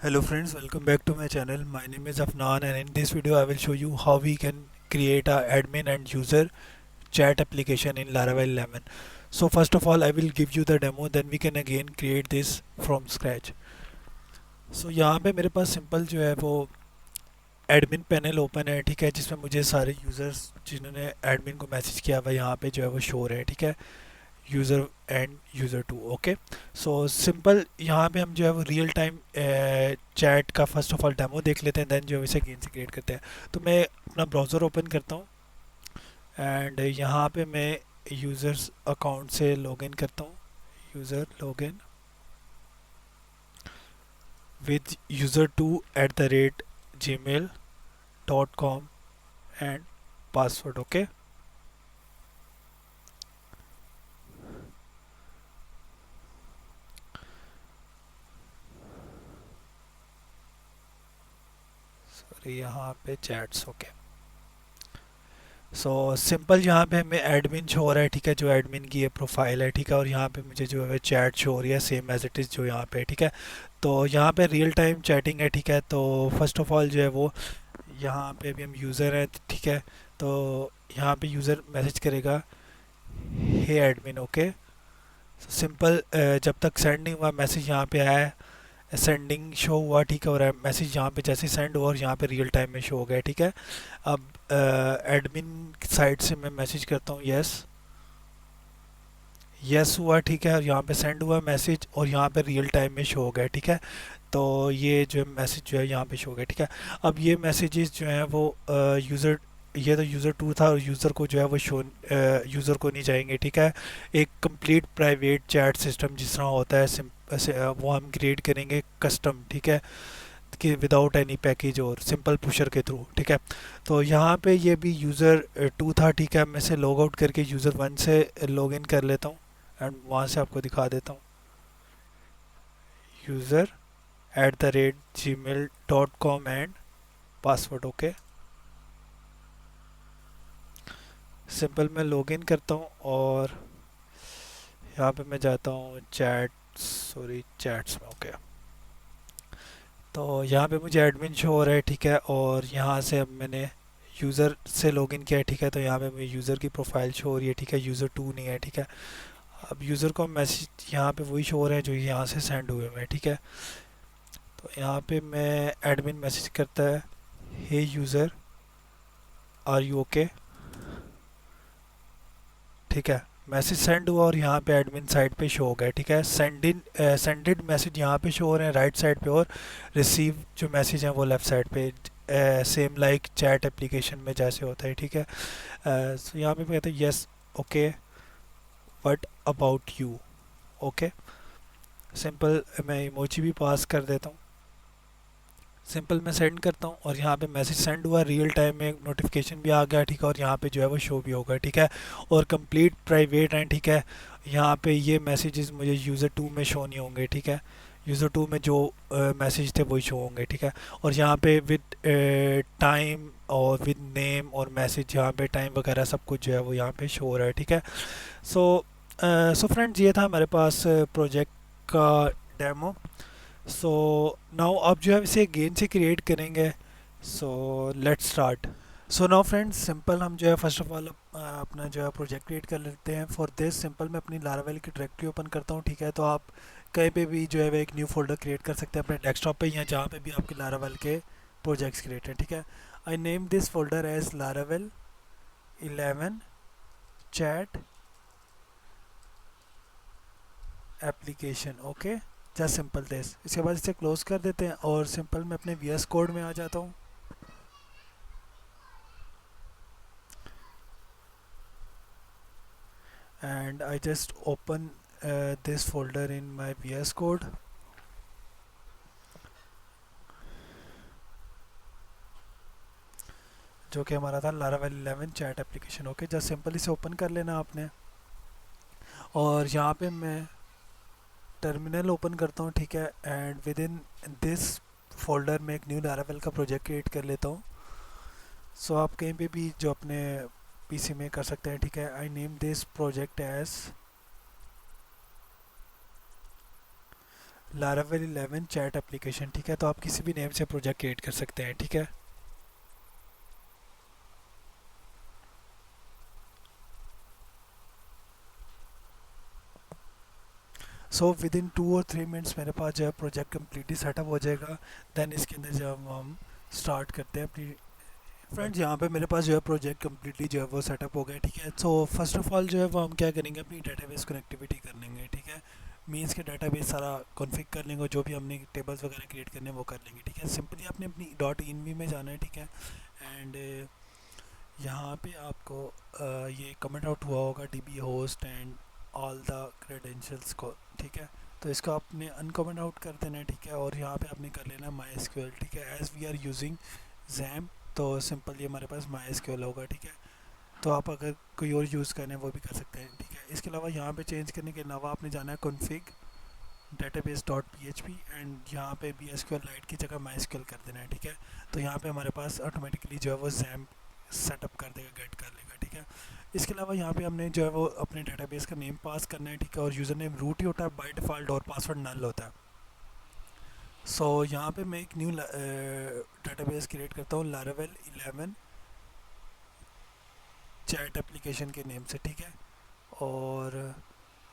Hello friends, welcome back to my channel. My name is Afnan and in this video I will show you how we can create a admin and user chat application in Laravel 11. So first of all I will give you the demo, then we can again create this from scratch. So यहाँ पे मेरे पास simple जो है वो admin panel open है, ठीक है, जिसमें मुझे सारे यूज़र्स जिन्होंने एडमिन को मैसेज किया हुआ यहाँ पे जो है वो शो रहे हैं, ठीक है, user and user two. Okay, so simple यहाँ पे हम जो है वो रियल टाइम चैट का फर्स्ट ऑफ ऑल डेमो देख लेते हैं, देन जो है इसे गेन से क्रिएट करते हैं। तो मैं अपना ब्राउज़र ओपन करता हूँ एंड यहाँ पे मैं यूज़र्स अकाउंट से लॉगिन करता हूँ, user login with user2@gmail.com and password. Okay, sorry यहाँ पे चैट्स। ओके, सो सिंपल यहाँ पे हमें एडमिन शो हो रहा है, ठीक है, जो एडमिन की ये प्रोफाइल है, ठीक है, और यहाँ पे मुझे जो है चैट शो हो रही है सेम एज इट इज़ जो यहाँ पे, ठीक है। तो यहाँ पे रियल टाइम चैटिंग है, ठीक है। तो फर्स्ट ऑफ ऑल जो है वो यहाँ पे भी हम यूज़र हैं, ठीक है। तो यहाँ पे यूज़र मैसेज करेगा हे एडमिन। ओके, सिंपल जब तक सेंड नहीं हुआ मैसेज यहाँ पे आया है, सेंडिंग शो हुआ, ठीक है, और मैसेज यहाँ पे जैसे सेंड हुआ और यहाँ पे रियल टाइम में शो हो गया, ठीक है। अब एडमिन साइड से मैं मैसेज करता हूँ यस, यस हुआ, ठीक है, और यहाँ पे सेंड हुआ मैसेज और यहाँ पे रियल टाइम में शो हो गया, ठीक है। तो ये जो मैसेज जो है यहाँ पे शो हो गया, ठीक है। अब ये मैसेजेस जो हैं वो यूज़र, ये तो यूज़र टू था और यूज़र को जो है वो शो यूज़र को नहीं जाएंगे, ठीक है। एक कंप्लीट प्राइवेट चैट सिस्टम जिस तरह होता है वो हम क्रिएट करेंगे कस्टम, ठीक है, कि विदाउट एनी पैकेज और सिंपल पुशर के थ्रू, ठीक है। तो यहाँ पे ये भी यूज़र टू था, ठीक है। मैं से लॉग आउट करके यूज़र वन से लॉग इन कर लेता हूँ एंड वहाँ से आपको दिखा देता हूँ user@gmail.com and password. Okay, simple मैं लॉग इन करता हूँ और यहाँ पे मैं जाता हूँ चैट्स में। ओके, तो यहाँ पे मुझे एडमिन शो हो रहा है, ठीक है, और यहाँ से अब मैंने यूज़र से लॉगिन किया है, ठीक है। तो यहाँ पे मुझे यूज़र की प्रोफाइल शो हो रही है, ठीक है, यूज़र टू नहीं है, ठीक है। अब यूज़र को मैसेज यहाँ पे वही शो हो रहे हैं जो यहाँ से सेंड हुए हुए हैं, ठीक है। तो यहाँ पे मैं एडमिन मैसेज करता है हे यूज़र आर यू ओके, ठीक है, मैसेज सेंड हुआ और यहाँ पे एडमिन साइड पे शो हो गया, ठीक है। सेंडेड मैसेज यहाँ पे शो हो रहे हैं राइट साइड पे और रिसीव जो मैसेज हैं वो लेफ़्ट साइड पे, सेम लाइक चैट एप्लीकेशन में जैसे होता है, ठीक है। so यहाँ पे कहते हैं yes okay what about you. Okay, simple मैं इमोजी भी पास कर देता हूँ, सिंपल मैं सेंड करता हूँ और यहाँ पे मैसेज सेंड हुआ, रियल टाइम में नोटिफिकेशन भी आ गया, ठीक है, और यहाँ पे जो है वो शो भी होगा, ठीक है, और कंप्लीट प्राइवेट हैं, ठीक है। यहाँ पे ये मैसेजेस मुझे यूज़र टू में शो नहीं होंगे, ठीक है, यूज़र टू में जो मैसेज थे वही शो होंगे, ठीक है। और यहाँ पे विद टाइम और विद नेम और मैसेज यहाँ पे टाइम वगैरह सब कुछ जो है वो यहाँ पे शो हो रहा है, ठीक है। सो सो फ्रेंड्स, ये था हमारे पास प्रोजेक्ट का डेमो। सो नाउ अब जो है इसे गेन से क्रिएट करेंगे। So let's start. So now friends, simple हम जो है फर्स्ट ऑफ ऑल अपना जो है प्रोजेक्ट क्रिएट कर लेते हैं। फॉर दिस सिंपल मैं अपनी लारावेल की डायरेक्टरी ओपन करता हूँ, ठीक है। तो आप कहीं पे भी जो है वो एक न्यू फोल्डर क्रिएट कर सकते हैं अपने डेस्कटॉप पे या जहाँ पे भी आपके लारावेल के प्रोजेक्ट्स क्रिएट हैं, ठीक है। I name this folder as Laravel 11 chat application. Okay, just simple this. इसके बाद इसे क्लोज कर देते हैं और सिंपल मैं अपने वी एस कोड में आ जाता हूँ and I just open this folder in my VS Code। जो कि हमारा था Laravel 11 chat application. Okay, just simple इसे ओपन कर लेना आपने और यहाँ पे मैं टर्मिनल ओपन करता हूँ, ठीक है, and with in this folder में एक न्यू लारावेल का प्रोजेक्ट क्रिएट कर लेता हूँ। सो आप कहीं पे भी जो अपने पीसी में कर सकते हैं, ठीक है। I name this project as Laravel 11 chat application, ठीक है। तो आप किसी भी नेम से प्रोजेक्ट क्रिएट कर सकते हैं, ठीक है। सो विद इन 2 और 3 मिनट्स मेरे पास जो है प्रोजेक्ट कम्प्लीटली सेटअप हो जाएगा। देन इसके अंदर जब हम स्टार्ट करते हैं अपनी, फ्रेंड्स यहाँ पे मेरे पास जो है प्रोजेक्ट कम्प्लीटली जो है वो सेटअप हो गया, ठीक है। सो फर्स्ट ऑफ ऑल जो है वो हम क्या करेंगे, अपनी डेटाबेस कनेक्टिविटी कर लेंगे, ठीक है। मीन्स के डेटाबेस सारा कॉन्फ़िग कर लेंगे, और जो भी हमने टेबल्स वगैरह क्रिएट करने हैं वो कर लेंगे, ठीक है। सिंपली आपने अपनी डॉट इन वी में जाना है, ठीक है। एंड यहाँ पे आपको ये कमेंट आउट हुआ होगा DB host and all the credentials को, ठीक है। तो इसको आपने अनकमेंट आउट कर देना है, ठीक है। और यहाँ पे आपने कर लेना माई एसक्यूएल, ठीक है। As we are using jam, तो सिंपल ये हमारे पास माई एसक्यूएल होगा, ठीक है। तो आप अगर कोई और यूज़ करना है वो भी कर सकते हैं, ठीक है। इसके अलावा यहाँ पे चेंज करने के अलावा आपने जाना है config database dot PHP, and यहाँ पे भी SQL लाइट की जगह माई SQL कर देना है, ठीक है। तो यहाँ पे हमारे पास ऑटोमेटिकली जो है वो जैम सेटअप कर देगा, गेट कर लेगा, ठीक है। इसके अलावा यहाँ पे हमने जो है वो अपने डेटाबेस का नेम पास करना है, ठीक है। और यूज़र नेम रूट ही होता है बाय डिफ़ॉल्ट, और पासवर्ड नल होता है। सो यहाँ पे मैं एक न्यू डेटाबेस क्रिएट करता हूँ लारावेल 11 चैट एप्लीकेशन के नेम से, ठीक है। और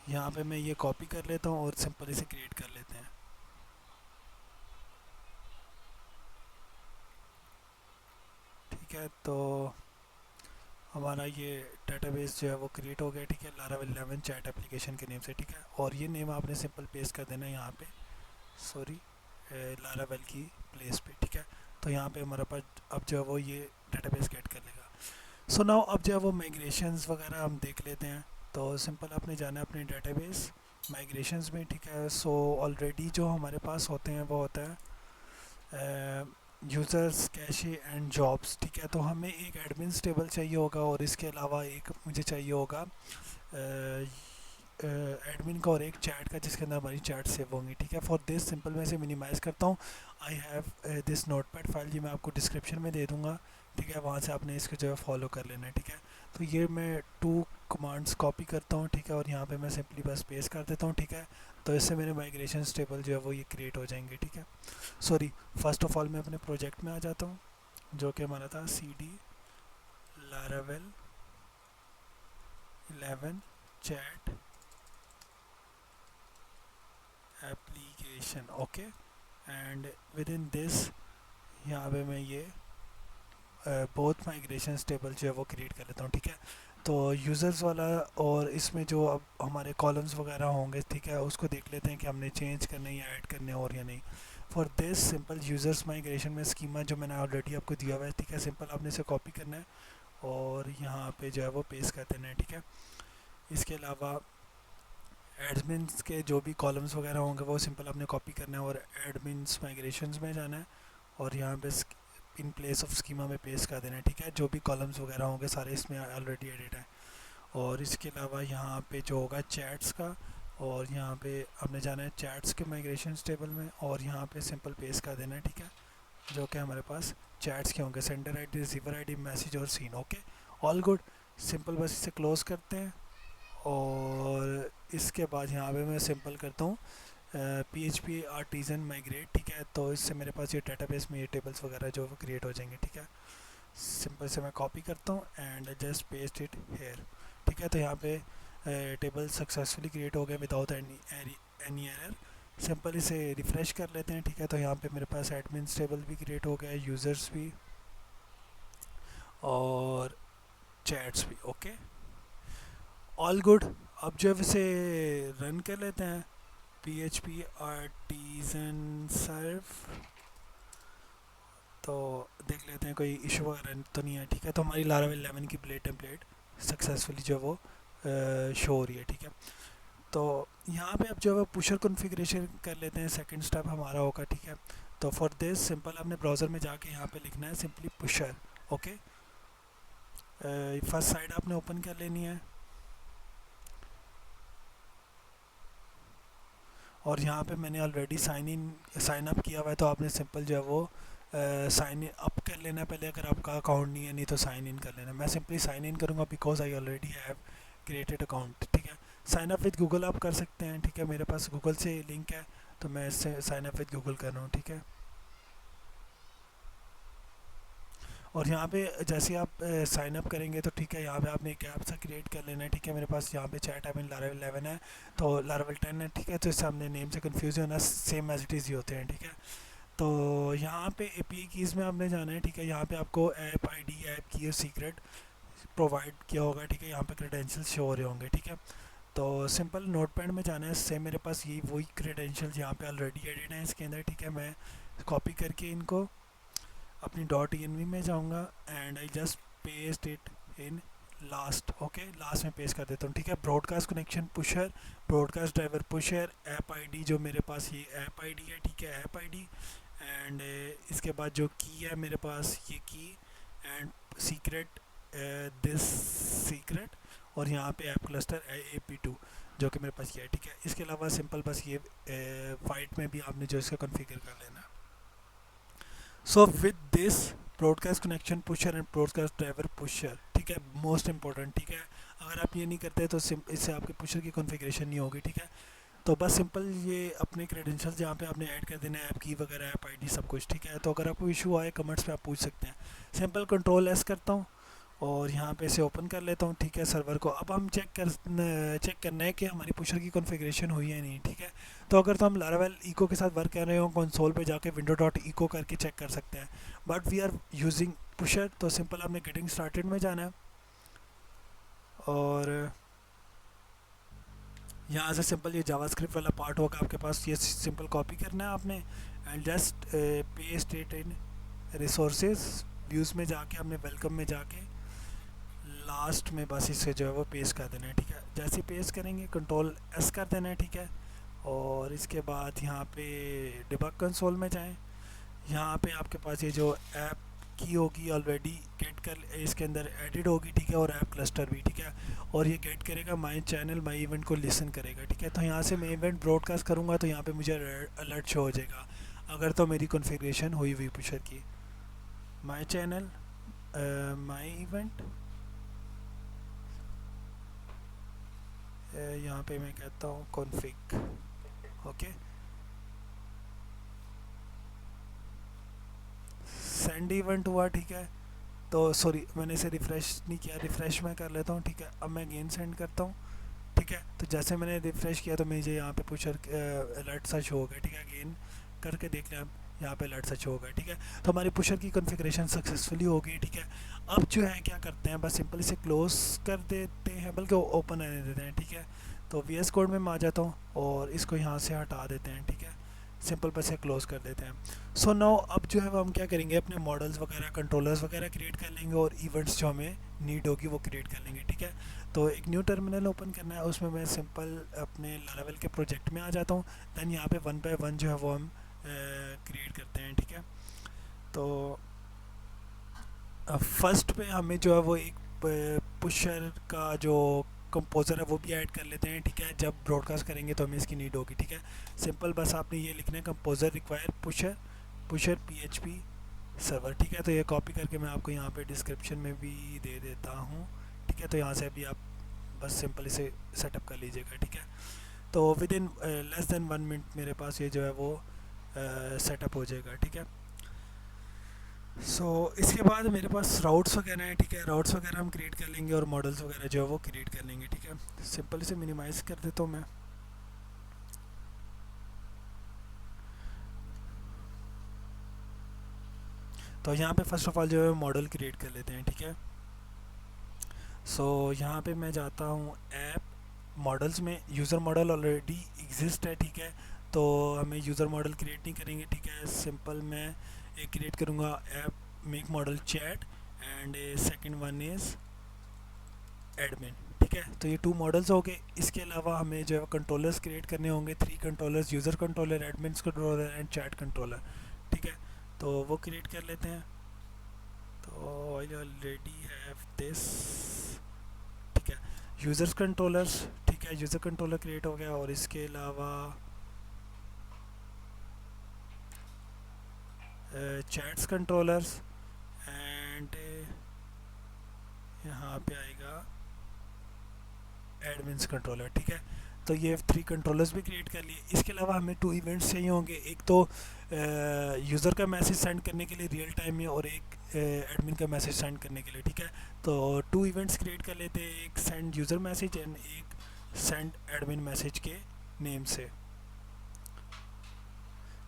यहाँ पे मैं ये कॉपी कर लेता हूँ और सिंपल इसे क्रिएट कर लेते हैं, ठीक है। तो हमारा ये डेटाबेस जो है वो क्रिएट हो गया, ठीक है, लारावेल 11 चैट एप्लीकेशन के नेम से, ठीक है। और ये नेम आपने सिंपल पेस्ट कर देना है यहाँ पे, सॉरी, लारावेल की प्लेस पे, ठीक है। तो यहाँ पे हमारे पास अब जो है वो ये डेटाबेस गेट कर लेगा। सो नाउ अब जो है वो माइग्रेशंस वगैरह हम देख लेते हैं। तो सिंपल आपने जाना है अपने डेटाबेस माइग्रेशंस में, ठीक है। सो ऑलरेडी जो हमारे पास होते हैं वो होता है यूज़र्स, कैशे एंड जॉब्स, ठीक है। तो हमें एक एडमिन्स टेबल चाहिए होगा, और इसके अलावा एक मुझे चाहिए होगा एडमिन का और एक चैट का, जिसके अंदर हमारी चैट सेव होंगी, ठीक है। फॉर दिस सिंपल मैं इसे मिनिमाइज़ करता हूँ। I have this notepad file, ये मैं आपको डिस्क्रिप्शन में दे दूँगा, ठीक है। वहाँ से आपने इसको जो है फॉलो कर लेना है, ठीक है। तो ये मैं 2 कमांड्स कॉपी करता हूँ, ठीक है। और यहाँ पे मैं सिंपली बस पेस्ट कर देता हूँ, ठीक है। तो इससे मेरे माइग्रेशन टेबल जो है वो ये क्रिएट हो जाएंगे, ठीक है। सॉरी, फर्स्ट ऑफ ऑल मैं अपने प्रोजेक्ट में आ जाता हूँ, जो कि हमारा था CD Laravel 11 chat application, okay. And with in this यहाँ पे मैं ये बोथ माइग्रेशन टेबल जो है वो क्रिएट कर लेता हूँ, ठीक है। तो यूज़र्स वाला, और इसमें जो अब हमारे कॉलम्स वगैरह होंगे, ठीक है, उसको देख लेते हैं कि हमने चेंज करने या ऐड करने और या नहीं। For this simple users migration में स्कीमा जो मैंने ऑलरेडी आपको दिया हुआ है, ठीक है। सिंपल आपने इसे कॉपी करना है और यहाँ पे जो है वो पेस्ट कर देना है, ठीक है। इसके अलावा एडमिन्स के जो भी कॉलम्स वगैरह होंगे वो सिंपल आपने कॉपी करना है और एडमिन्स माइग्रेशंस में जाना है, और यहाँ पे इन प्लेस ऑफ स्कीमा में पेस्ट कर देना है, ठीक है। जो भी कॉलम्स वगैरह होंगे सारे इसमें ऑलरेडी एडिट है। और इसके अलावा यहाँ पे जो होगा चैट्स का, और यहाँ पे आपने जाना है चैट्स के माइग्रेशन टेबल में, और यहाँ पे सिंपल पेस्ट कर देना है, ठीक है। जो कि हमारे पास चैट्स के होंगे, sender ID, receiver ID, message और seen, okay. All good. Simple बस इसे क्लोज करते हैं, और इसके बाद यहाँ पे मैं सिंपल करता हूँ PHP आर्टिजन माइग्रेट, ठीक है। तो इससे मेरे पास ये डेटाबेस में ये टेबल्स वगैरह जो वो क्रिएट हो जाएंगे, ठीक है। सिंपल से मैं कॉपी करता हूँ and just paste it here, ठीक है। तो यहाँ पे टेबल सक्सेसफुली क्रिएट हो गए विदाउट एनी एरर। सिंपल इसे रिफ़्रेश कर लेते हैं, ठीक है। तो यहाँ पे मेरे पास एडमिन्स टेबल भी क्रिएट हो गया है, यूज़र्स भी और चैट्स भी, ओके। All good. अब जब इसे रन कर लेते हैं, PHP आर्टिजन सर्व, तो देख लेते हैं कोई इशू वगैरह तो नहीं है, ठीक है। तो हमारी लारावेल 11 की प्ले टेम्पलेट सक्सेसफुली जो वो शो हो रही है, ठीक है। तो यहाँ पे अब जो है पुशर कॉन्फ़िगरेशन कर लेते हैं, सेकंड स्टेप हमारा होगा, ठीक है। तो फॉर दिस सिंपल आपने ब्राउज़र में जाके यहाँ पे लिखना है simply pusher, okay. First side आपने ओपन कर लेनी है, और यहाँ पे मैंने ऑलरेडी साइन अप किया हुआ है, तो आपने सिंपल जो है वो साइन अप कर लेना है पहले, अगर आपका अकाउंट नहीं है, नहीं तो साइन इन कर लेना। मैं सिंपली साइन इन करूँगा because I already have created account, ठीक है। साइन अप विद गूगल आप कर सकते हैं, ठीक है। मेरे पास गूगल से लिंक है, तो मैं इससे साइन अप विद गूगल कर रहा हूँ, ठीक है। और यहाँ पे जैसे आप साइन अप करेंगे तो ठीक है, यहाँ पे आपने एक ऐप सा क्रिएट कर लेना है, ठीक है। मेरे पास यहाँ पे चैट एप इन लारावेल 11 है, तो लारावेल 10 है, ठीक है। तो इससे हमने नेम से कन्फ्यूज़ होना, सेम एज इट इज़ ही होते हैं, ठीक है। तो यहाँ पे API कीज़ में आपने जाना है, ठीक है। यहाँ पे आपको ऐप ID, ऐप की और सीक्रेट प्रोवाइड किया होगा, ठीक है। यहाँ पे क्रेडेंशियल्स शो हो रहे होंगे, ठीक है। तो सिंपल नोटपैड में जाना है, सेम मेरे पास यही वही क्रेडेंशियल्स यहाँ पे ऑलरेडी एडिड हैं इसके अंदर, ठीक है। मैं कॉपी करके इनको अपनी .env में जाऊँगा and I just paste it in last, okay. Last में पेस्ट कर देता हूँ, ठीक है। Broadcast connection pusher, broadcast driver pusher, app ID जो मेरे पास ये ऐप ID है, ठीक है, ऐप ID। एंड इसके बाद जो की है मेरे पास ये की, एंड सीक्रेट, दिस सीक्रेट, और यहाँ पे ऐप क्लस्टर AP2 जो कि मेरे पास ये है, ठीक है। इसके अलावा सिंपल बस ये फाइट में भी आपने जो इसका कॉन्फ़िगर कर लेना है। So with this broadcast connection pusher and broadcast driver pusher, ठीक है, मोस्ट इंपॉर्टेंट, ठीक है। अगर आप ये नहीं करते तो इससे आपके पुशर की कॉन्फ़िगरेशन नहीं होगी, ठीक है। तो बस सिंपल ये अपने क्रेडेंशियल्स जहाँ पे आपने ऐड कर देना है, ऐप की वगैरह, ऐप ID सब कुछ, ठीक है। तो अगर आपको इशू आए कमेंट्स पे आप पूछ सकते हैं। सिंपल कंट्रोल S करता हूँ और यहाँ पे इसे ओपन कर लेता हूँ, ठीक है, सर्वर को। अब हम चेक करना है कि हमारी पुशर की कॉन्फ़िगरेशन हुई है नहीं, ठीक है। तो अगर तो हम लारावेल इको के साथ वर्क कर रहे हो, कंसोल पे जाके window.echo करके चेक कर सकते हैं, but we are using Pusher. तो सिंपल आपने गेटिंग स्टार्टेड में जाना है और यहाँ से सिंपल ये जावास्क्रिप्ट वाला पार्ट होगा आपके पास, ये सिंपल कॉपी करना है आपने and just paste it in resources views में जाके, आपने वेलकम में जाके लास्ट में बस इसे जो है वो पेस्ट कर देना है, ठीक है। जैसे पेस्ट करेंगे कंट्रोल S कर देना है, ठीक है। और इसके बाद यहाँ पे डिबग कंसोल में जाएं, यहाँ पे आपके पास ये जो ऐप की होगी ऑलरेडी गेट कर, इसके अंदर एडिड होगी, ठीक है। और ऐप क्लस्टर भी, ठीक है। और ये गेट करेगा माई चैनल, माई इवेंट को लिसन करेगा, ठीक है। तो यहाँ से मैं इवेंट ब्रॉडकास्ट करूँगा तो यहाँ पे मुझे अलर्ट शो हो जाएगा अगर तो मेरी कॉन्फ़िगरेशन हुई हुई पुशर की। माई चैनल, माई इवेंट, यहाँ पे मैं कहता हूँ कॉन्फ़िग, ओके। सेंड इवेंट हुआ, ठीक है। तो सॉरी मैंने इसे रिफ़्रेश नहीं किया, रिफ़्रेश मैं कर लेता हूँ, ठीक है। अब मैं अगेन सेंड करता हूँ, ठीक है। तो जैसे मैंने रिफ़्रेश किया तो मुझे यहाँ पे पुशर अलर्ट सा शो हो गया, ठीक है। अगेन करके देख लें, आप यहाँ पे अलर्ट सा शो हो गया, ठीक है। तो हमारी पुशर की कॉन्फ़िगरेशन सक्सेसफुली हो गई, ठीक है। अब जो है क्या करते हैं, बस सिंपल इसे क्लोज़ कर देते हैं, बल्कि ओपन रहने देते हैं, ठीक है। तो VS कोड में मैं आ जाता हूँ और इसको यहाँ से हटा देते हैं, ठीक है। सिंपल बस से क्लोज़ कर देते हैं। सो नाउ अब जो है वो हम क्या करेंगे, अपने मॉडल्स वगैरह, कंट्रोलर्स वगैरह क्रिएट कर लेंगे और इवेंट्स जो हमें नीड होगी वो क्रिएट कर लेंगे, ठीक है। तो एक न्यू टर्मिनल ओपन करना है, उसमें मैं सिंपल अपने लारावेल के प्रोजेक्ट में आ जाता हूँ। दैन यहाँ पे 1 बाय 1 जो है वो हम क्रिएट करते हैं, ठीक है। तो फर्स्ट पे हमें जो है वो एक पुशर का जो कंपोज़र है वो भी ऐड कर लेते हैं, ठीक है। जब ब्रॉडकास्ट करेंगे तो हमें इसकी नीड होगी, ठीक है। सिंपल बस आपने ये लिखना है, composer require pusher, pusher PHP server, ठीक है। तो ये कॉपी करके मैं आपको यहाँ पे डिस्क्रिप्शन में भी दे देता हूँ, ठीक है। तो यहाँ से भी आप बस सिंपल इसे सेटअप कर लीजिएगा, ठीक है। तो with in less than 1 minute मेरे पास ये जो है वो सेटअप हो जाएगा, ठीक है। सो इसके बाद मेरे पास राउट्स वगैरह हैं, ठीक है। राउट्स वगैरह हम क्रिएट कर लेंगे और मॉडल्स वगैरह जो है वो क्रिएट कर लेंगे, ठीक है। सिंपल इसे मिनिमाइज़ कर देता हूँ मैं। तो यहाँ पे फर्स्ट ऑफ ऑल जो है मॉडल क्रिएट कर लेते हैं, ठीक है। सो यहाँ पे मैं जाता हूँ ऐप मॉडल्स में, यूज़र मॉडल ऑलरेडी एग्जिस्ट है, ठीक है। तो हमें यूज़र मॉडल क्रिएट नहीं करेंगे, ठीक है। सिंपल मैं एक क्रिएट करूँगा app make model chat and second one is admin, ठीक है। तो ये 2 मॉडल्स हो गए। इसके अलावा हमें जो है कंट्रोलर्स क्रिएट करने होंगे, 3 controllers, user controller, admin controller and chat controller, ठीक है। तो वो क्रिएट कर लेते हैं। तो आई ऑलरेडी हैव दिस, ठीक है। यूज़र्स कंट्रोलर्स, ठीक है, यूज़र कंट्रोलर क्रिएट हो गया। और इसके अलावा चैट्स कंट्रोलर्स एंड यहाँ पे आएगा एडमिन्स कंट्रोलर, ठीक है। तो ये 3 कंट्रोलर्स भी क्रिएट कर लिए। इसके अलावा हमें 2 इवेंट्स चाहिए होंगे, एक तो यूज़र का मैसेज सेंड करने के लिए रियल टाइम में, और एक एडमिन का मैसेज सेंड करने के लिए, ठीक है। तो 2 इवेंट्स क्रिएट कर लेते हैं, एक सेंड यूज़र मैसेज एंड एक सेंड एडमिन मैसेज के नेम से।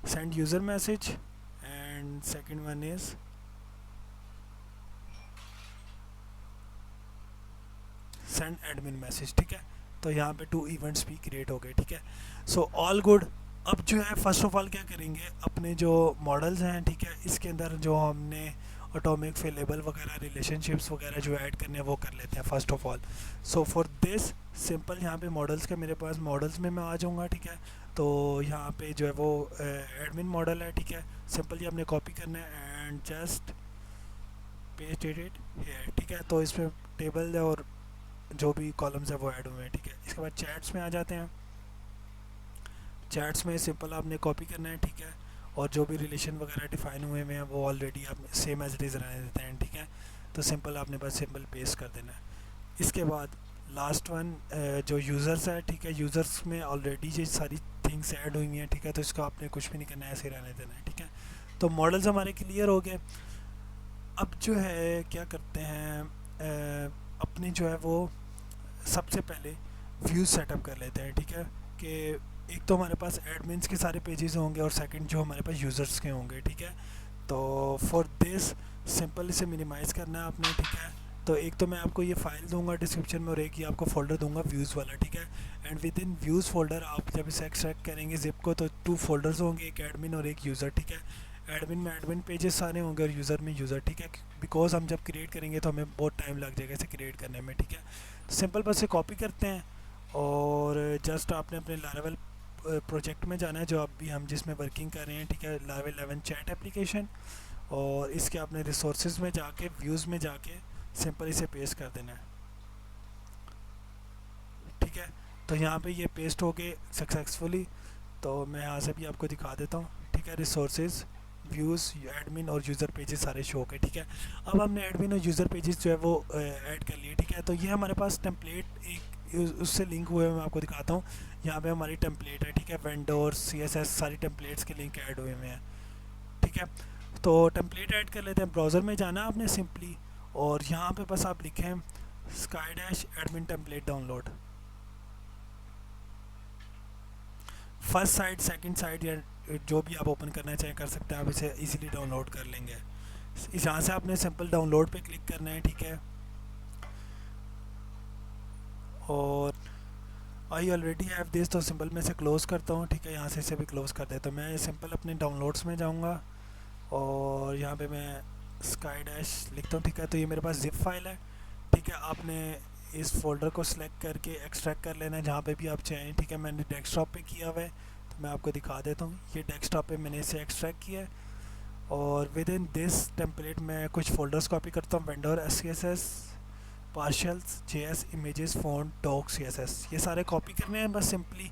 Send user message and second one is send admin message, ठीक है। तो यहाँ पे 2 इवेंट्स भी क्रिएट हो गए, ठीक है। So all good. अब जो है फर्स्ट ऑफ ऑल क्या करेंगे, अपने जो मॉडल्स हैं, ठीक है, इसके अंदर जो हमने ऑटोमिक फेलेबल वगैरह रिलेशनशिप्स वगैरह जो ऐड करने हैं वो कर लेते हैं first of all. So for this simple यहाँ पे मॉडल्स के मेरे पास मॉडल्स में मैं आ जाऊँगा, ठीक है। तो यहाँ पे जो है वो एडमिन मॉडल है, ठीक है। सिंपल ये हमने कॉपी करना है and just paste it here, ठीक है। तो इसमें टेबल और जो भी कॉलम्स है वो ऐड हुए हैं, ठीक है। इसके बाद चैट्स में आ जाते हैं। चैट्स में सिंपल आपने कॉपी करना है, ठीक है, और जो भी रिलेशन वगैरह डिफाइन हुए हैं वो ऑलरेडी आप सेम एज इट इज़ रहने देते हैं, ठीक है। तो सिंपल आपने बस सिंपल पेस्ट कर देना है। इसके बाद लास्ट वन जो यूज़र्स है, ठीक है, यूज़र्स में ऑलरेडी ये सारी थिंग्स ऐड हुई हैं, ठीक है। तो इसको आपने कुछ भी नहीं करना है, ऐसे रहने देना है, ठीक है। तो मॉडल्स हमारे क्लियर हो गए। अब जो है क्या करते हैं, अपनी जो है वो सबसे पहले व्यूज़ सेटअप कर लेते हैं, ठीक है। कि एक तो हमारे पास एडमिन्स के सारे पेजेस होंगे और सेकंड जो हमारे पास यूज़र्स के होंगे, ठीक है। तो फॉर दिस सिंपल इसे मिनिमाइज़ करना है आपने, ठीक है। तो एक तो मैं आपको ये फ़ाइल दूंगा डिस्क्रिप्शन में और एक ये आपको फ़ोल्डर दूंगा व्यूज़ वाला, ठीक है। And with in views folder आप जब इसे एक्सट्रैक्ट करेंगे ज़िप को तो 2 फोल्डर्स होंगे, एक एडमिन और एक यूज़र, ठीक है। एडमिन में एडमिन पेजेस सारे होंगे और यूज़र में यूज़र, ठीक है। बिकॉज हम जब क्रिएट करेंगे तो हमें बहुत टाइम लग जाएगा इसे क्रिएट करने में, ठीक है। तो सिंपल बस इसे कॉपी करते हैं और जस्ट आपने अपने लारावेल प्रोजेक्ट में जाना है जो अभी हम जिसमें वर्किंग कर रहे हैं, ठीक है, लारावेल 11 चैट एप्लीकेशन। और इसके अपने रिसोर्सेज में जाके व्यूज़ में जाके सिंपल इसे पेस्ट कर देना है, ठीक है। तो यहाँ पे ये पेस्ट हो गए सक्सेसफुली। तो मैं यहाँ से भी आपको दिखा देता हूँ, ठीक है। रिसोर्सेज, व्यूज़, एडमिन और यूज़र पेजेस सारे शो के, ठीक है। अब हमने एडमिन और यूज़र पेजेस जो है वो ऐड कर लिए, ठीक है। तो ये हमारे पास टेम्पलेट एक उससे लिंक हुए मैं आपको दिखाता हूँ। यहाँ पे हमारी टेम्पलेट है, ठीक है, वेंडोर CSS सारी टेम्पलेट्स के लिंक ऐड हुए हुए हैं, ठीक है। तो टेम्पलेट ऐड कर लेते हैं। ब्राउज़र में जाना आपने सिंपली और यहाँ पे बस आप लिखें sky dash admin template download. First sight, second site या जो भी आप ओपन करना चाहें कर सकते हैं, आप इसे इजीली डाउनलोड कर लेंगे। इस यहाँ से आपने सिंपल डाउनलोड पे क्लिक करना है, ठीक है। और आई ऑलरेडी हैव दिस, तो सिंपल मैं इसे क्लोज़ करता हूँ, ठीक है। यहाँ से इसे भी क्लोज़ कर देता हूँ। मैं सिंपल अपने डाउनलोड्स में जाऊँगा और यहाँ पे मैं स्काई डैश लिखता हूँ, ठीक है। तो ये मेरे पास जिप फाइल है, ठीक है। आपने इस फोल्डर को सिलेक्ट करके एक्सट्रैक्ट कर लेना है जहाँ पे भी आप चाहें, ठीक है। मैंने डेस्कटॉप पे किया हुआ है तो मैं आपको दिखा देता हूँ। ये डेस्कटॉप पे मैंने इसे एक्सट्रैक्ट किया है और विद इन दिस टेम्पलेट मैं कुछ फोल्डर्स कॉपी करता हूँ। Vendor SCSS, partials, JS, images, font, doc, CSS, ये सारे कॉपी करने हैं बस सिंपली।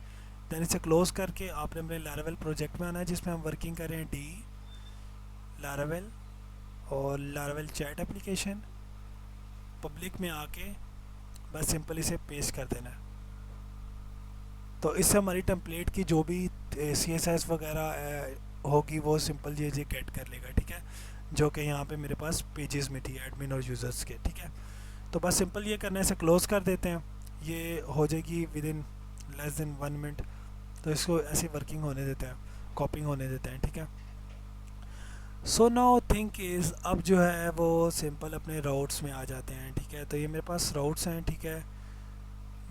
देन इसे क्लोज़ करके आपने अपने लारावेल प्रोजेक्ट में आना है जिसमें हम वर्किंग कर रहे हैं, डी लारावेल और लारावेल चैट एप्लीकेशन। पब्लिक में आके बस सिंपल इसे पेस्ट कर देना है। तो इससे हमारी टेम्पलेट की जो भी CSS वगैरह होगी वो सिंपल ये गेट कर लेगा, ठीक है। जो कि यहाँ पे मेरे पास पेजेस में थी एडमिन और यूज़र्स के, ठीक है। तो बस सिंपल ये करना है, इसे क्लोज़ कर देते हैं। ये हो जाएगी with in less than 1 minute. तो इसको ऐसे वर्किंग होने देते हैं, कॉपिंग होने देते हैं, ठीक है। सो नाउ थिंक इज़ अब जो है वो सिंपल अपने राउट्स में आ जाते हैं, ठीक है। तो ये मेरे पास राउट्स हैं, ठीक है,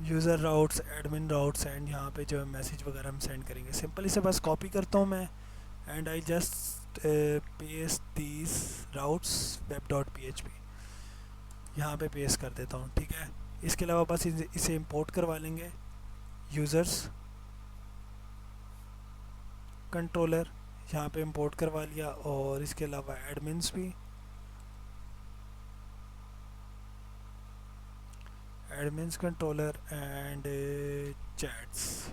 user routes, admin routes and यहाँ पे जो है मैसेज वगैरह हम सेंड करेंगे। सिंपल इसे बस कॉपी करता हूँ मैं and I just paste these routes web.php यहाँ पे पेस्ट कर देता हूँ, ठीक है। इसके अलावा बस इसे इंपोर्ट करवा लेंगे। यूज़र्स कंट्रोलर यहाँ पे इंपोर्ट करवा लिया और इसके अलावा एडमिन्स भी, admins controller and chats,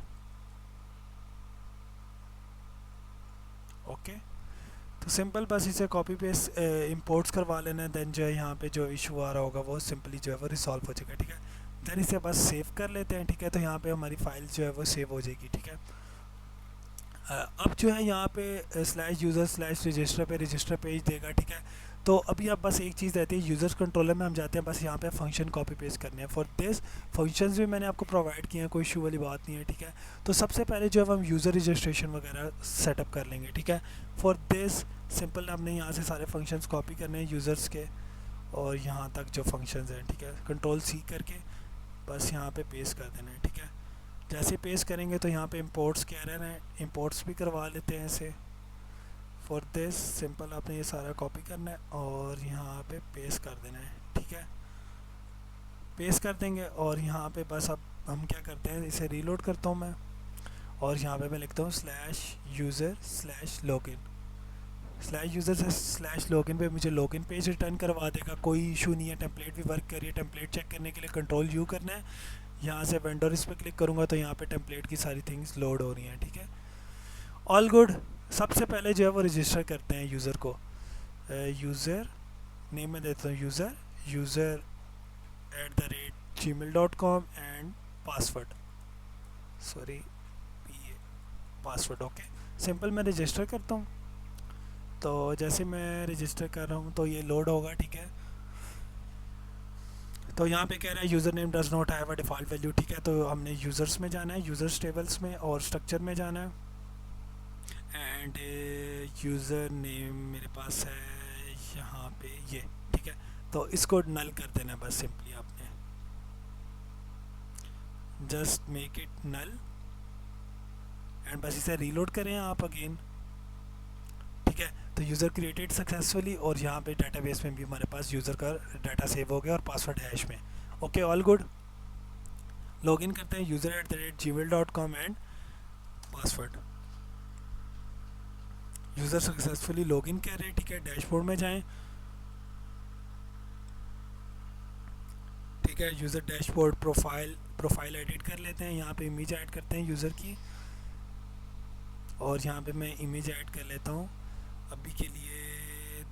okay. तो सिंपल बस इसे कॉपी पेस्ट इंपोर्ट्स करवा लेना है। देन जो है यहाँ पे जो इशू आ रहा होगा वो सिंपली जो है वो रिसॉल्व हो जाएगा, ठीक है। देन इसे बस सेव कर लेते हैं, ठीक है। तो यहाँ पे हमारी फाइल जो है वो सेव हो जाएगी, ठीक है। अब जो है यहाँ पे स्लैश यूज़र स्लैश रजिस्टर पे रजिस्टर पेज देगा, ठीक है। तो अभी अब बस एक चीज़ रहती है, यूज़र्स कंट्रोलर में हम जाते हैं, बस यहाँ पे फंक्शन कॉपी पेस्ट करने हैं। फॉर दिस फंक्शंस भी मैंने आपको प्रोवाइड किए हैं, कोई इशू वाली बात नहीं है, ठीक है। तो सबसे पहले जो है हम यूज़र रजिस्ट्रेशन वगैरह सेटअप कर लेंगे, ठीक है। फॉर दिस सिंपल हमने यहाँ से सारे फंक्शंस कॉपी करने हैं यूज़र्स के, और यहाँ तक जो फंक्शंस हैं, ठीक है। कंट्रोल सी करके बस यहाँ पे पेस्ट कर देना है, ठीक है। जैसे पेस्ट करेंगे तो यहाँ पे इंपोर्ट्स कह रहे हैं, इंपोर्ट्स भी करवा लेते हैं इसे। फॉर दिस सिंपल आपने ये सारा कॉपी करना है और यहाँ पे पेस्ट कर देना है, ठीक है। पेस्ट कर देंगे और यहाँ पे बस अब हम क्या करते हैं, इसे रीलोड करता हूँ मैं, और यहाँ पे मैं लिखता हूँ slash user slash login. Slash user से स्लैश लॉगिन पे मुझे लॉगिन पेज रिटर्न करवा देगा, कोई इशू नहीं है। टेम्पलेट भी वर्क करिए, टेम्पलेट चेक करने के लिए कंट्रोल यू करना है। यहाँ से वेंडर इस पर क्लिक करूँगा तो यहाँ पे टेम्पलेट की सारी थिंग्स लोड हो रही हैं, ठीक है। All good. सबसे पहले जो है वो रजिस्टर करते हैं यूज़र को। यूज़र नेम में देता हूँ user @gmail.com and password, sorry password, okay. Simple मैं रजिस्टर करता हूँ। तो जैसे मैं रजिस्टर कर रहा हूँ तो ये लोड होगा, ठीक है। तो यहाँ पे कह रहा है user name does not have a default value, ठीक है। तो हमने यूज़र्स में जाना है, यूज़र्स टेबल्स में, और स्ट्रक्चर में जाना है। एंड यूज़र नेम मेरे पास है यहाँ पे ये, ठीक है। तो इसको नल कर देना बस सिंपली आपने, just make it null, and बस इसे रीलोड करें आप अगेन, ठीक है। तो यूज़र क्रिएटेड सक्सेसफुली, और यहाँ पे डेटाबेस में भी हमारे पास यूज़र का डाटा सेव हो गया और पासवर्ड हैश में, ओके। All good. लॉगिन करते हैं user@gmail.com and password. User successfully login कर रहे हैं, ठीक है। डैशबोर्ड में जाएं, ठीक है। यूज़र डैशबोर्ड प्रोफाइल एडिट कर लेते हैं, यहाँ पे इमेज ऐड करते हैं यूज़र की, और यहाँ पे मैं इमेज ऐड कर लेता हूँ अभी के लिए,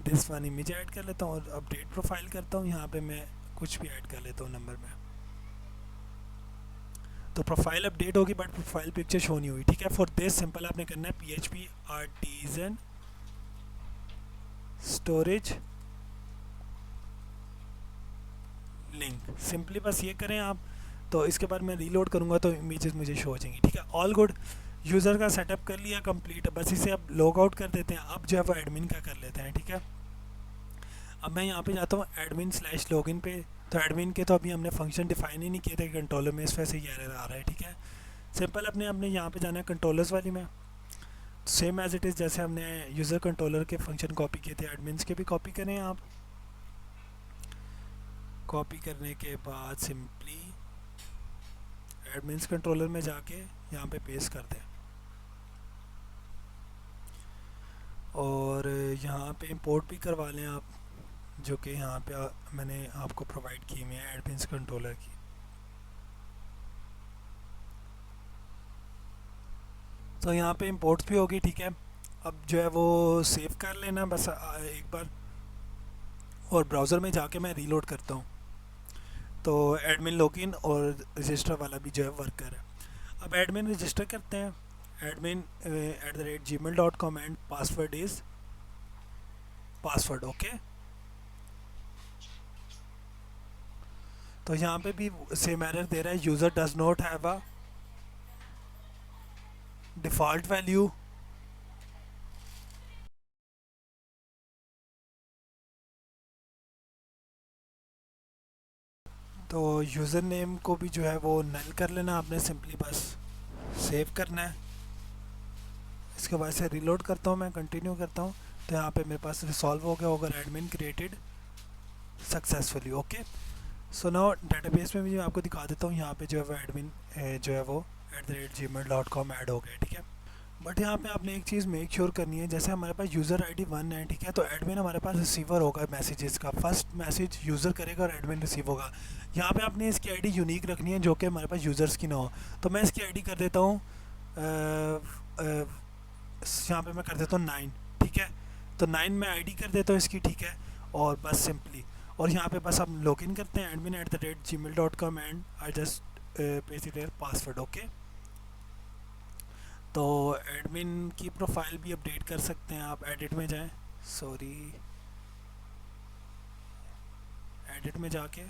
दिस वन इमेज ऐड कर लेता हूँ, और अपडेट प्रोफाइल करता हूँ। यहाँ पे मैं कुछ भी ऐड कर लेता हूँ नंबर में। तो प्रोफाइल अपडेट होगी बट प्रोफाइल पिक्चर शो नहीं हुई, ठीक है। फॉर दिस सिंपल आपने करना है PHP artisan storage link, simply बस ये करें आप। तो इसके बाद मैं रीलोड करूँगा तो इमेजेस मुझे शो हो जाएंगी, ठीक है। All good. यूज़र का सेटअप कर लिया कंप्लीट, बस इसे अब लॉग आउट कर देते हैं। अब जो है वो एडमिन का कर लेते हैं, ठीक है। अब मैं यहाँ पे जाता हूँ admin/login पे। तो एडमिन के तो अभी हमने फंक्शन डिफाइन ही नहीं किए थे कंट्रोलर में, इस वजह से ये एरर आ रहा है, ठीक है। सिंपल अपने अपने यहाँ पे जाना है कंट्रोलर्स वाली में, सेम एज इट इज़ जैसे हमने यूज़र कंट्रोलर के फंक्शन कॉपी किए थे, एडमिन्स के भी कॉपी करें आप। कॉपी करने के बाद सिंपली एडमिन्स कंट्रोलर में जाके यहाँ पे पेस्ट कर दें, और यहाँ पे इंपोर्ट भी करवा लें आप, जो कि यहाँ पे मैंने आपको प्रोवाइड की हुई है एडमिन्स कंट्रोलर की। तो यहाँ पे इंपोर्ट्स भी होगी, ठीक है। अब जो है वो सेव कर लेना बस एक बार, और ब्राउज़र में जाके मैं रीलोड करता हूँ। तो एडमिन लॉगिन और रजिस्टर वाला भी जो है वर्क कर रहा है। अब एडमिन रजिस्टर करते हैं, admin@gmail.com and password is password, okay. तो यहाँ पे भी सेम एरर दे रहा है, user does not have a default value. तो यूज़र नेम को भी जो है वो नल कर लेना आपने, सिंपली बस सेव करना है। इसके बाद से रीलोड करता हूँ, मैं कंटिन्यू करता हूँ, तो यहाँ पे मेरे पास रिसॉल्व हो गया होगा admin created successfully, okay. So now database में भी मैं आपको दिखा देता हूँ, यहाँ पे जो है वो एडमिन जो है वो @gmail.com ऐड हो गया, ठीक है। बट यहाँ पे आपने एक चीज़ मेक श्योर करनी है, जैसे हमारे पास यूज़र ID 1 है, ठीक है। तो एडमिन हमारे पास रिसीवर होगा मैसेजेस का, फर्स्ट मैसेज यूज़र करेगा और एडमिन रिसीव होगा। यहाँ पे आपने इसकी ID यूनिक रखनी है, जो कि हमारे पास यूज़र्स की ना हो। तो मैं इसकी ID कर देता हूँ, यहाँ पे मैं कर देता हूँ 9, ठीक है। तो 9 में ID कर देता हूँ इसकी, ठीक है। और बस सिंपली और यहाँ पे बस हम लॉगिन करते हैं admin@gmail.com and I just paste it there password. Okay, तो एडमिन की प्रोफाइल भी अपडेट कर सकते हैं आप। एडिट में जाएं, सॉरी, एडिट में जाके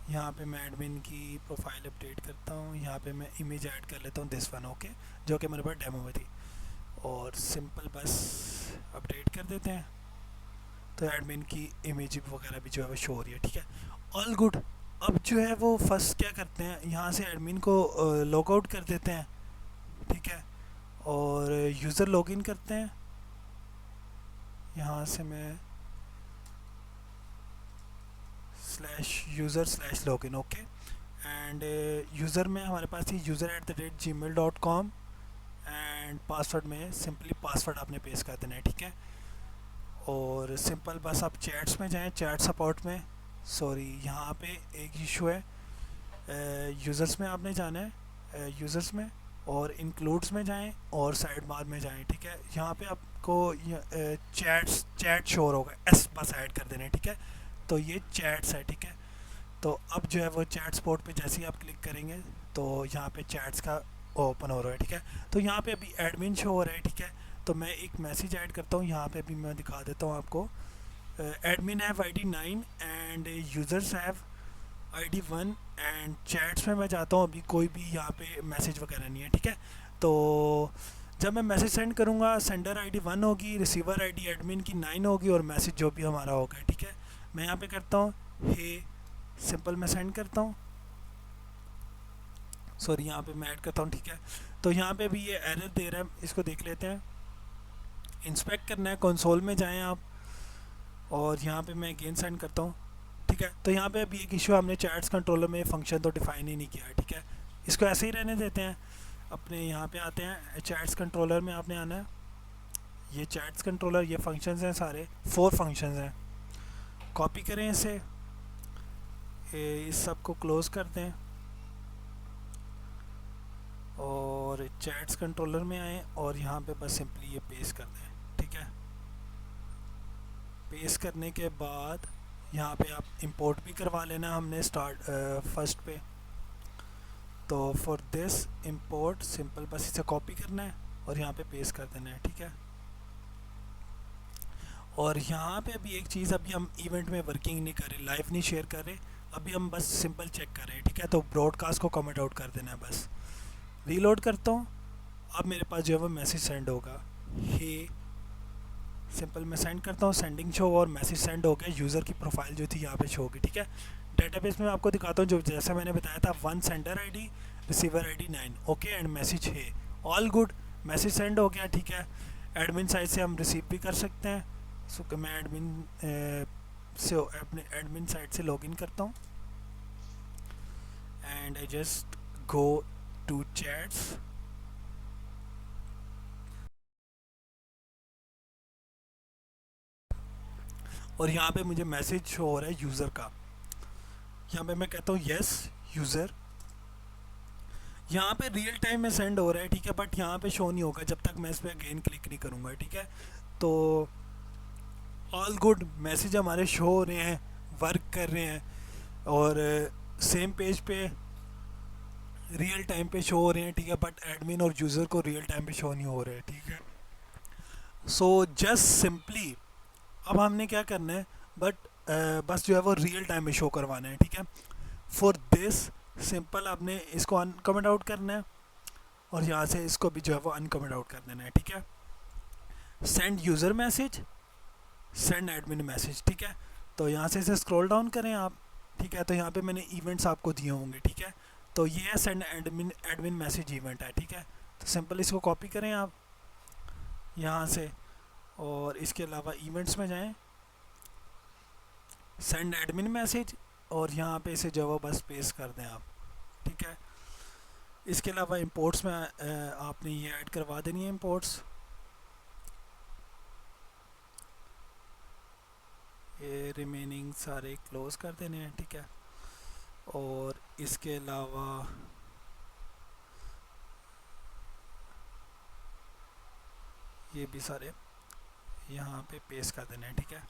यहाँ पे मैं एडमिन की प्रोफाइल अपडेट करता हूँ। यहाँ पे मैं इमेज ऐड कर लेता हूँ दिस वन। ओके, जो कि मेरे पास डेमो में थी, और सिंपल बस अपडेट कर देते हैं तो एडमिन की इमेज वगैरह भी जो है वो शो हो रही है। ठीक है, ऑल गुड। अब जो है वो फर्स्ट क्या करते हैं, यहाँ से एडमिन को लॉग आउट कर देते हैं। ठीक है, और यूज़र लॉगिन करते हैं। यहाँ से मैं /user/login। ओके, एंड यूज़र में हमारे पास थी user@gmail.com एंड पासवर्ड में सिंपली पासवर्ड आपने पेस्ट कर देना है। ठीक है, और सिंपल बस आप चैट्स में जाएं, चैट सपोर्ट में, सॉरी यहाँ पे एक इशू है, यूज़र्स में आपने जाना है, यूज़र्स में, और इंक्लूड्स में जाएं और साइड बार में जाएं। ठीक है, यहाँ पे आपको चैट शोर होगा, एस बस ऐड कर देना है। ठीक है, तो ये चैट्स है। ठीक है, तो अब जो है वो चैट स्पॉट पे जैसे ही आप क्लिक करेंगे तो यहाँ पे चैट्स का ओपन हो रहा है। ठीक है, तो यहाँ पे अभी एडमिन शो हो रहा है। ठीक है, तो मैं एक मैसेज ऐड करता हूँ, यहाँ पे भी मैं दिखा देता हूँ आपको। Admin have ID 9 end users have ID 1 and chats में मैं चाहता हूँ अभी कोई भी यहाँ पे मैसेज वगैरह नहीं है। ठीक है, तो जब मैं मैसेज सेंड करूँगा, सेंडर ID 1 होगी, रिसीवर ID एडमिन की 9 होगी, और मैसेज जो भी हमारा होगा। ठीक है, मैं यहाँ पे करता हूँ हे, सिंपल मैं सेंड करता हूँ, सॉरी यहाँ पे मैं ऐड करता हूँ। ठीक है, तो यहाँ पे भी ये एरर दे रहा है, इसको देख लेते हैं। इंस्पेक्ट करना है, कंसोल में जाएं आप, और यहाँ पे मैं अगेन सेंड करता हूँ। ठीक है, तो यहाँ पे अभी एक इशू, हमने चैट्स कंट्रोलर में फंक्शन तो डिफाइन ही नहीं किया है। ठीक है, इसको ऐसे ही रहने देते हैं। अपने यहाँ पे आते हैं, चैट्स कंट्रोलर में आपने आना है। ये चैट्स कंट्रोलर, ये फंक्शंस हैं सारे, 4 फंक्शंस हैं। कॉपी करें इसे, इस सब को क्लोज कर दें, और चैट्स कंट्रोलर में आएँ और यहाँ पे बस सिंपली ये पेस्ट कर दें। ठीक है, पेस्ट करने के बाद यहाँ पे आप इंपोर्ट भी करवा लेना, हमने स्टार्ट फर्स्ट पे। तो फॉर दिस इंपोर्ट सिंपल बस इसे कॉपी करना है और यहाँ पे पेस्ट कर देना है। ठीक है, और यहाँ पे अभी एक चीज़, अभी हम इवेंट में वर्किंग नहीं कर रहे, लाइव नहीं शेयर कर रहे, अभी हम बस सिंपल चेक कर रहे हैं। ठीक है, तो ब्रॉडकास्ट को कमेंट आउट कर देना है बस। रीलोड करता हूँ, अब मेरे पास जो है वो मैसेज सेंड होगा, हे, सिंपल मैं सेंड करता हूँ, सेंडिंग शो, और मैसेज सेंड हो गया। यूज़र की प्रोफाइल जो थी यहाँ पे शो होगी। ठीक है, डेटाबेस में आपको दिखाता हूँ, जो जैसा मैंने बताया था, 1 sender ID, receiver ID 9। Okay, and message है, ऑल गुड, मैसेज सेंड हो गया। ठीक है, एडमिन साइड से हम रिसीव भी कर सकते हैं। सो मैं एडमिन से अपने एडमिन साइड से लॉगिन करता हूँ, and I just go to chats, और यहाँ पे मुझे मैसेज शो हो रहा है यूज़र का। यहाँ पे मैं कहता हूँ यस यूज़र, यहाँ पे रियल टाइम में सेंड हो रहा है। ठीक है, बट यहाँ पे शो नहीं होगा जब तक मैं इस पर अगेन क्लिक नहीं करूँगा। ठीक है, तो ऑल गुड, मैसेज हमारे शो हो रहे हैं, वर्क कर रहे हैं, और सेम पेज पे रियल टाइम पे शो हो रहे हैं। ठीक है, बट एडमिन और यूज़र को रियल टाइम पे शो नहीं हो रहे हैं। ठीक है, सो जस्ट सिंपली अब हमने क्या करना है, बट बस जो है वो रियल टाइम में शो करवाना है। ठीक है, फॉर दिस सिंपल आपने इसको अनकमेंट आउट करना है, और यहाँ से इसको भी जो है वो अनकमेंट आउट कर देना है। ठीक है, send user message, send admin message. ठीक है, तो यहाँ से इसे स्क्रॉल डाउन करें आप। ठीक है, तो यहाँ पे मैंने इवेंट्स आपको दिए होंगे। ठीक है, तो ये है सेंड एडमिन मैसेज इवेंट है। ठीक है, तो सिंपल इसको कॉपी करें आप यहाँ से, और इसके अलावा इवेंट्स में जाएं, सेंड एडमिन मैसेज, और यहाँ पे इसे जो है बस पेस्ट कर दें आप। ठीक है, इसके अलावा इंपोर्ट्स में आपने ये ऐड करवा देनी है, इंपोर्ट्स, ये रिमेनिंग सारे क्लोज कर देने हैं। ठीक है, और इसके अलावा ये भी सारे यहाँ पे पेस्ट कर देने हैं। ठीक है,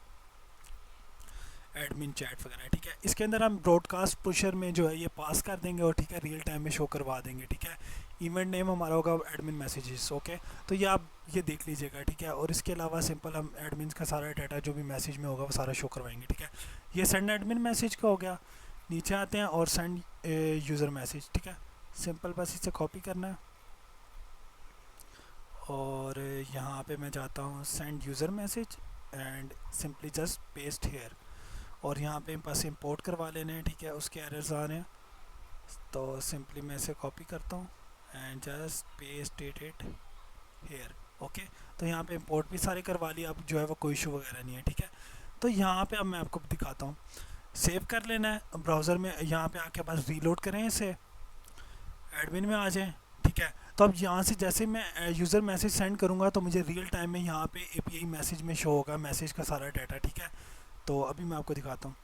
एडमिन चैट वगैरह, ठीक है। इसके अंदर हम ब्रॉडकास्ट पुशर में जो है ये पास कर देंगे और ठीक है रियल टाइम में शो करवा देंगे, ठीक है। इवेंट नेम हमारा होगा एडमिन मैसेजेस, ओके। तो ये आप ये देख लीजिएगा, ठीक है। और इसके अलावा सिंपल हम एडमिन का सारा डाटा जो भी मैसेज में होगा वो सारा शो करवाएंगे, ठीक है। ये सेंड एडमिन मैसेज का हो गया। नीचे आते हैं और सेंड यूज़र मैसेज, ठीक है। सिंपल बस इसे कॉपी करना है और यहाँ पे मैं जाता हूँ send user message and simply just paste here. और यहाँ पे बस इंपोर्ट करवा लेने हैं, ठीक है। उसके एरर्स आ रहे हैं तो सिंपली मैं इसे कॉपी करता हूँ and just paste it here, okay. तो यहाँ पे इंपोर्ट भी सारे करवा लिया, अब जो है वो कोई इशू वगैरह नहीं है, ठीक है। तो यहाँ पे अब मैं आपको दिखाता हूँ, सेव कर लेना है ब्राउज़र में। यहाँ पे आके बस रीलोड करें, इसे एडमिन में आ जाएं, ठीक है। तो अब यहाँ से जैसे मैं यूज़र मैसेज सेंड करूँगा तो मुझे रियल टाइम में यहाँ पे API मैसेज में शो होगा मैसेज का सारा डाटा, ठीक है। तो अभी मैं आपको दिखाता हूँ।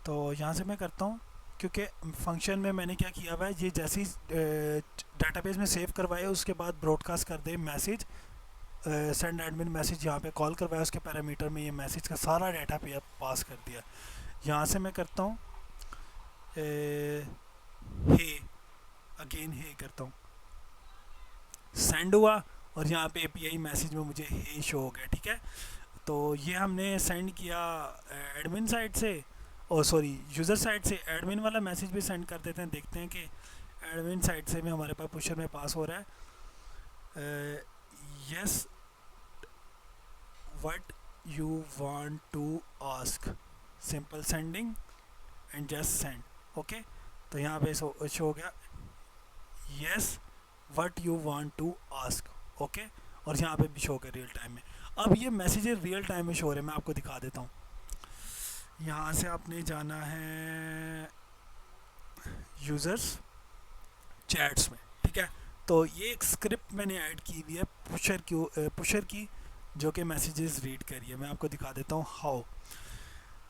तो यहाँ से मैं करता हूँ, क्योंकि फंक्शन में मैंने क्या किया हुआ है, ये जैसे ही डाटाबेस में सेव करवाए उसके बाद ब्रॉडकास्ट कर दे मैसेज, सेंड एडमिन मैसेज यहाँ पे कॉल करवाया, उसके पैरामीटर में ये मैसेज का सारा डाटा पे पास कर दिया। यहाँ से मैं करता हूँ हे, अगेन हे करता हूँ, सेंड हुआ और यहाँ पे API मैसेज में मुझे हे शो हो गया, ठीक है। तो ये हमने सेंड किया एडमिन साइड से, और सॉरी यूज़र साइड से। एडमिन वाला मैसेज भी सेंड कर देते हैं, देखते हैं कि एडमिन साइड से भी हमारे पास पुशर में पास हो रहा है। Yes what you want to ask, simple sending and just send, okay. तो यहाँ पे शो हो गया yes what you want to ask, okay. और यहाँ पे भी शो कर रियल टाइम में। अब ये मैसेजेस रियल टाइम में शो हो रहे हैं, मैं आपको दिखा देता हूँ। यहाँ से आपने जाना है यूज़र्स चैट्स में, ठीक है। तो ये एक स्क्रिप्ट मैंने ऐड की हुई है पुशर की, जो कि मैसेजेस रीड करी है। मैं आपको दिखा देता हूँ हाउ।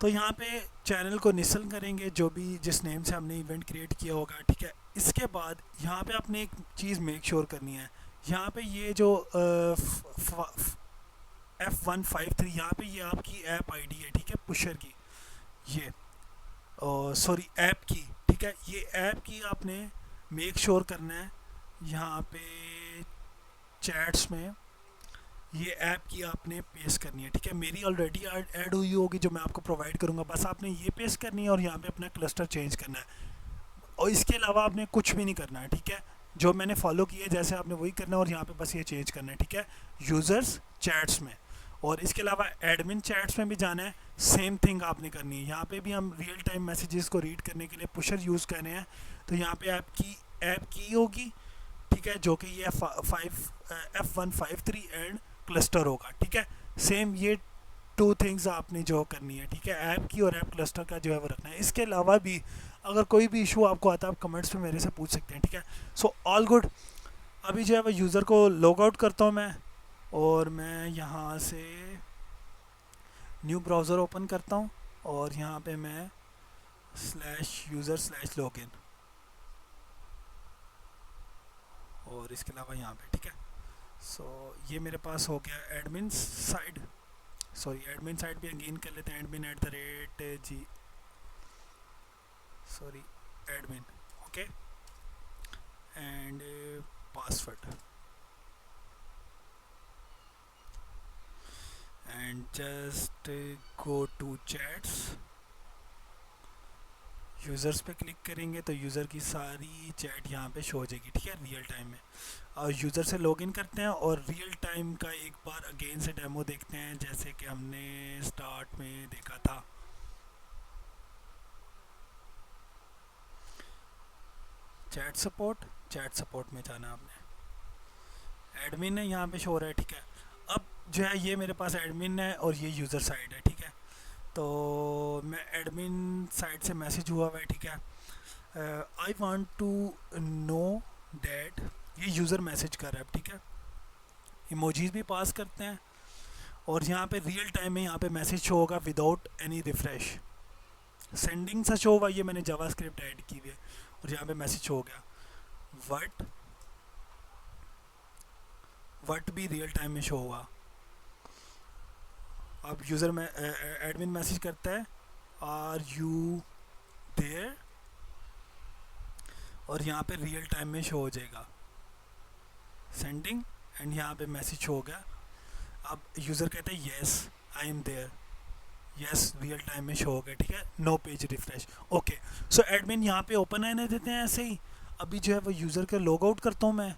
तो यहाँ पे चैनल को निसल करेंगे जो भी जिस नेम से हमने इवेंट क्रिएट किया होगा, ठीक है। इसके बाद यहाँ पे आपने एक चीज़ मेक श्योर करनी है, यहाँ पे ये जो F153 यहाँ पे ये आपकी ऐप आईडी है, ठीक है, पुशर की, ये सॉरी ऐप की, ठीक है। ये ऐप की आपने मेक श्योर करना है यहाँ पे चैट्स में, ये ऐप की आपने पेस्ट करनी है, ठीक है। मेरी ऑलरेडी ऐड हुई होगी जो मैं आपको प्रोवाइड करूँगा, बस आपने ये पेस्ट करनी है और यहाँ पे अपना क्लस्टर चेंज करना है। और इसके अलावा आपने कुछ भी नहीं करना है, ठीक है। जो मैंने फॉलो किया है जैसे आपने वही करना है और यहाँ पे बस ये चेंज करना है, ठीक है, यूज़र्स चैट्स में। और इसके अलावा एडमिन चैट्स में भी जाना है, सेम थिंग आपने करनी है। यहाँ पे भी हम रियल टाइम मैसेजेस को रीड करने के लिए पुशर यूज़ कर रहे हैं, तो यहाँ पे ऐप की होगी, ठीक है, जो कि ये F153 एंड क्लस्टर होगा, ठीक है। सेम ये टू थिंग्स आपने जो करनी है, ठीक है, ऐप की और ऐप क्लस्टर का जो है वो रखना है। इसके अलावा भी अगर कोई भी इशू आपको आता है आप कमेंट्स में मेरे से पूछ सकते हैं, ठीक है। So all good. अभी जो है वो यूज़र को लॉग आउट करता हूँ मैं, और मैं यहाँ से न्यू ब्राउज़र ओपन करता हूँ और यहाँ पे मैं /user/login, और इसके अलावा यहाँ पे, ठीक है। सो ये मेरे पास हो गया admin side, sorry admin side भी अगेन कर लेते हैं, admin@g, sorry admin, okay, and password and just go to chats. Users पे क्लिक करेंगे तो यूज़र की सारी चैट यहाँ पे शो हो जाएगी, ठीक है, रियल टाइम में। और यूज़र से लॉगिन करते हैं और रियल टाइम का एक बार अगेन से डेमो देखते हैं जैसे कि हमने स्टार्ट में देखा था। चैट सपोर्ट में जाना आपने, एडमिन है यहाँ पे शो हो रहा है, ठीक है। अब जो है ये मेरे पास एडमिन है और ये यूज़र साइड है, ठीक है। तो मैं एडमिन साइड से मैसेज हुआ हुआ है, ठीक है। I want to know that, ये यूज़र मैसेज कर रहा है, ठीक है। इमोजीज भी पास करते हैं और यहाँ पे रियल टाइम में यहाँ पे मैसेज शो होगा विदाउट एनी रिफ्रेश। सेंडिंग सा शो होगा, ये मैंने जावास्क्रिप्ट ऐड की हुई है, और यहाँ पे मैसेज शो हो गया वट भी रियल टाइम में शो हुआ। अब यूज़र में एडमिन मैसेज करता है आर यू देयर, और यहाँ पे रियल टाइम में शो हो जाएगा सेंडिंग, एंड यहाँ पे मैसेज हो गया। अब यूज़र कहते हैं yes I am there, yes real time में शो हो गया, ठीक है, no page refresh. Okay, so admin यहाँ पे ओपन आने देते हैं ऐसे ही। अभी जो है वो यूज़र के लॉग आउट करता हूँ मैं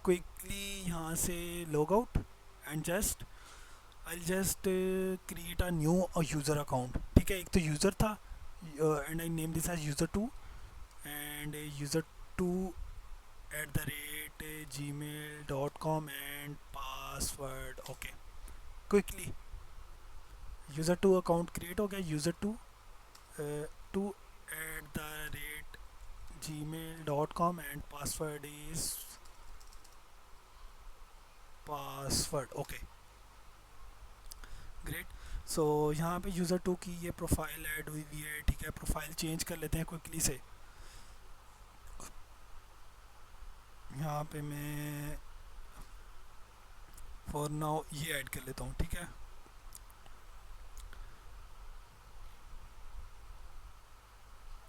क्विकली यहाँ से, log out, and just I just create a new user account, ठीक है। एक तो यूज़र था and I name this as user two, and user2@gmail.com and password. Okay, quickly user2 account create हो गया, user2@gmail.com and password is password. Okay, great. So यहाँ पे user2 की ये प्रोफाइल ऐड हुई हुई है, ठीक है। प्रोफाइल चेंज कर लेते हैं क्विकली से। यहाँ पे मैं फॉर नाउ ये ऐड कर लेता हूँ, ठीक है।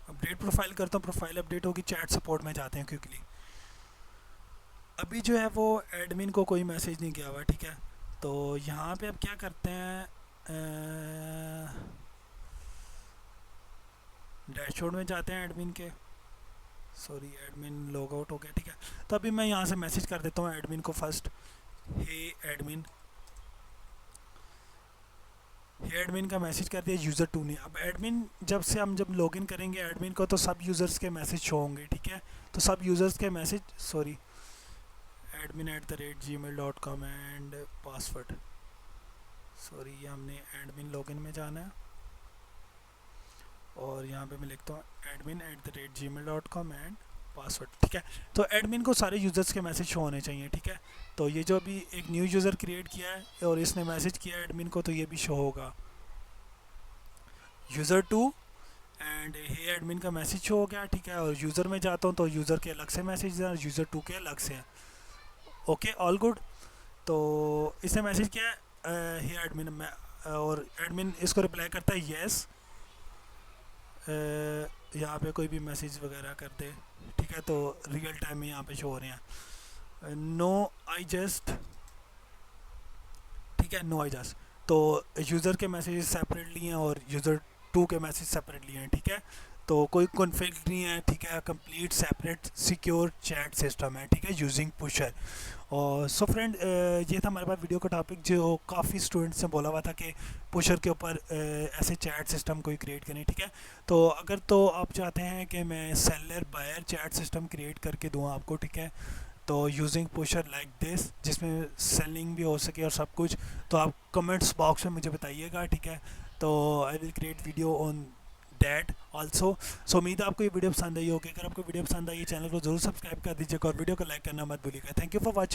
अपडेट प्रोफाइल करता हूँ, प्रोफाइल अपडेट होगी, चैट सपोर्ट में जाते हैं क्विकली। अभी जो है वो एडमिन को कोई मैसेज नहीं गया हुआ, ठीक है। तो यहाँ पे अब क्या करते हैं, डैशबोर्ड में जाते हैं एडमिन के, सॉरी एडमिन लॉग आउट हो गया, ठीक है। तो अभी मैं यहाँ से मैसेज कर देता हूँ एडमिन को फर्स्ट, हे एडमिन, ये एडमिन का मैसेज कर दिया user2 ने। अब एडमिन जब लॉगिन करेंगे एडमिन को, तो सब यूज़र्स के मैसेज शो होंगे, ठीक है। तो सब यूज़र्स के message, sorry admin@gmail.com and password, sorry ये हमने एडमिन लॉगिन में जाना है, और यहाँ पे मैं लिखता हूँ admin@gmail.com एंड पासवर्ड, ठीक है। तो एडमिन को सारे यूज़र्स के मैसेज शो होने चाहिए, ठीक है। तो ये जो अभी एक न्यू यूज़र क्रिएट किया है और इसने मैसेज किया है एडमिन को, तो ये भी शो होगा user2 एंड हे एडमिन का मैसेज शो हो गया, ठीक है। और यूज़र में जाता हूँ तो यूज़र के अलग से मैसेज हैं, user2 के अलग से हैं। Okay, all good. तो इसने मैसेज किया है हे एडमिन में, और एडमिन इसको रिप्लाई करता है येस, यहाँ पे कोई भी मैसेज वगैरह कर दे, ठीक है। तो रियल टाइम में यहाँ पे शो हो रहे हैं, नो आई जस्ट, ठीक है, नो आई जस्ट। तो यूज़र के मैसेज सेपरेटली हैं और user2 के मैसेज सेपरेटली हैं, ठीक है। तो कोई कॉन्फ्लिक्ट नहीं है, ठीक है। Complete separate secure chat system है, ठीक है, यूजिंग पुशर। और सो फ्रेंड, ये था हमारे पास वीडियो का टॉपिक, जो काफ़ी स्टूडेंट्स ने बोला हुआ था कि पुशर के ऊपर ऐसे चैट सिस्टम कोई क्रिएट करें, ठीक है। तो अगर तो आप चाहते हैं कि मैं seller buyer chat system create करके दूँ आपको, ठीक है, तो यूजिंग पुशर लाइक दिस, जिसमें सेलिंग भी हो सके और सब कुछ, तो आप कमेंट्स बॉक्स में मुझे बताइएगा, ठीक है। तो I will create video on that also. So उम्मीद है आपको ये वीडियो पसंद आई होगी। अगर आपको वीडियो पसंद आई, चैनल को जरूर सब्सक्राइब कर दीजिएगा और वीडियो को लाइक करना मत भूलिएगा। Thank you for watching.